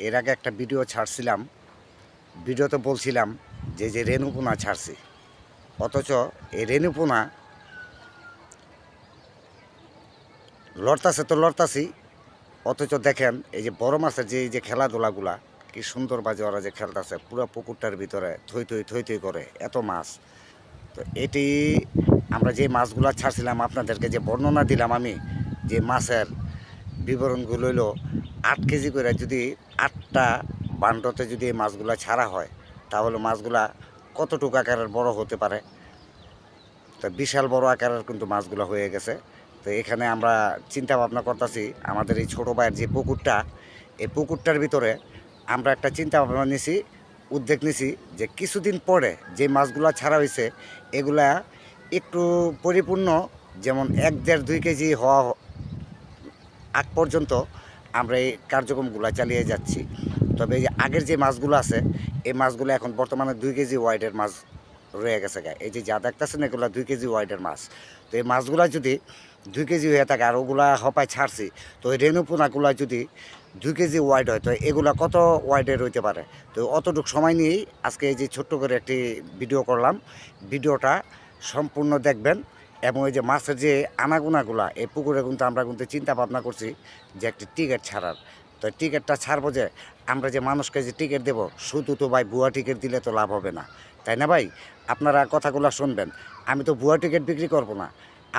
এর আগে একটা ভিডিও ছাড়ছিলাম, ভিডিওতে বলছিলাম যে রেণুপোনা ছাড়ছি, অথচ এই রেণুপোনা লড়তাছে তো লড়তাছি, অথচ দেখেন এই যে বড় মাছের যে খেলাধুলাগুলা কি সুন্দর বাজে ওরা যে খেলতেছে পুরো পুকুরটার ভিতরে থই থই থই থই করে এত মাছ। তো এটি আমরা যে মাছগুলা ছাড়ছিলাম আপনাদেরকে যে বর্ণনা দিলাম আমি, যে মাছের বিবরণগুলো হইল 8 কেজি করে যদি 8টা বান্ডতে যদি এই মাছগুলা ছাড়া হয় তাহলে মাছগুলা কতটুকু আকারের বড় হতে পারে। তো বিশাল বড় আকারের কিন্তু মাছগুলো হয়ে গেছে। তো এখানে আমরা চিন্তা ভাবনা করতেছি আমাদের এই ছোটো ভাইয়ের যে পুকুরটা, এই পুকুরটার ভিতরে আমরা একটা চিন্তা ভাবনা নিছি, উদ্যোগ নিছি যে কিছুদিন পরে যে মাছগুলো ছাড়া হয়েছে এগুলা একটু পরিপূর্ণ, যেমন 1, 1.5, 2 কেজি হওয়া আগ পর্যন্ত আমরা এই কার্যক্রমগুলো চালিয়ে যাচ্ছি। তবে এই যে আগের যে মাছগুলো আছে এই মাছগুলো এখন বর্তমানে 2 কেজি ওয়াইডের মাছ রয়ে গেছে গায়ে। এই যে যা দেখতেছেন এগুলো 2 কেজি ওয়াইডের মাছ। তো এই মাছগুলো যদি 2 কেজি হয়ে থাকে আর ওগুলা হপায় ছাড়ছি, তো ওই রেণুপোনাগুলো যদি 2 কেজি ওয়াইড হয় তো এগুলা কত ওয়াইডের হইতে পারে। তো অতটুকু সময় নিয়েই আজকে এই যে ছোট্ট করে একটি ভিডিও করলাম, ভিডিওটা সম্পূর্ণ দেখবেন। এবং এই যে মাছের যে আনাগোনাগুলা এই পুকুরে কিন্তু আমরা কিন্তু চিন্তা ভাবনা করছি যে একটি টিকিট ছাড়ার। তো টিকিটটা ছাড়বো যে আমরা যে মানুষকে যে টিকিট দেবো, শুধু তো ভাই ভুয়া টিকিট দিলে তো লাভ হবে না, তাই না ভাই? আপনারা কথাগুলো শুনবেন, আমি তো ভুয়া টিকিট বিক্রি করবো না।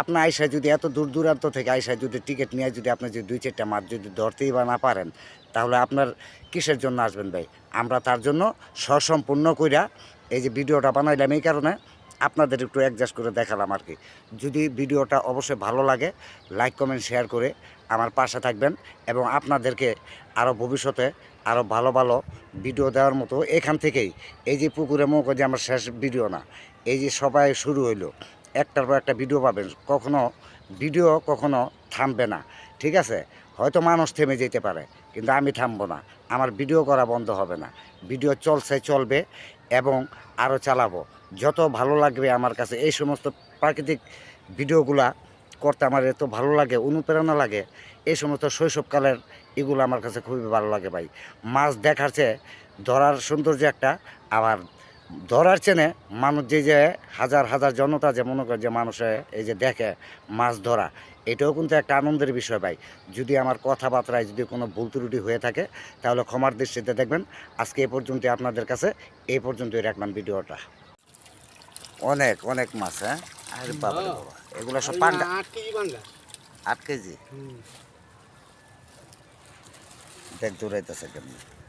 আপনার আইসায় যদি এত দূর দূরান্ত থেকে আইসায় যদি টিকিট নিয়ে যদি আপনি যদি 2-4টা মাছ যদি ধরতেই বা না পারেন, তাহলে আপনার কিসের জন্য আসবেন ভাই? আমরা তার জন্য সসম্পূর্ণ কইরা এই যে ভিডিওটা বানাইলাম এই কারণে আপনাদের একটু অ্যাডজাস্ট করে দেখালাম আর কি। যদি ভিডিওটা অবশ্যই ভালো লাগে লাইক কমেন্ট শেয়ার করে আমার পাশে থাকবেন, এবং আপনাদেরকে আরও ভবিষ্যতে আরও ভালো ভালো ভিডিও দেওয়ার মতো এখান থেকেই এই যে পুকুরে মুখে যে আমার শেষ ভিডিও না, এই যে সবাই শুরু হইলো, একটার পর একটা ভিডিও পাবেন, ভিডিও কখনো থামবে না, ঠিক আছে? হয়তো মানুষ থেমে যেতে পারে কিন্তু আমি থামবো না, আমার ভিডিও করা বন্ধ হবে না, ভিডিও চলবে এবং আরও চালাবো। যত ভালো লাগবে আমার কাছে এই সমস্ত প্রাকৃতিক ভিডিওগুলা করতে আমার এত ভালো লাগে, অনুপ্রেরণা লাগে। এই সমস্ত শৈশবকালের এগুলো আমার কাছে খুবই ভালো লাগে ভাই। মাছ দেখার চেয়ে ধরার সৌন্দর্য একটা, আবার ধরার চেনে মানুষ যে হাজার হাজার জনতা যে মনে করে যে মানুষে এই যে দেখে মাছ ধরা, এটাও কিন্তু একটা আনন্দের বিষয় ভাই। যদি আমার কথাবার্তায় যদি কোনো ভুল ত্রুটি হয়ে থাকে তাহলে ক্ষমার দৃষ্টিতে দেখবেন। আজকে এ পর্যন্তই আপনাদের কাছে, এই পর্যন্তই রাখলাম ভিডিওটা। অনেক অনেক মাছ, হ্যাঁ? আরে বাবা রে বাবা, এগুলো সব পাঙ্গা। 8 কেজি পাঙ্গা। 8 কেজি। দেখ দৌড়াইতেছে কেমন।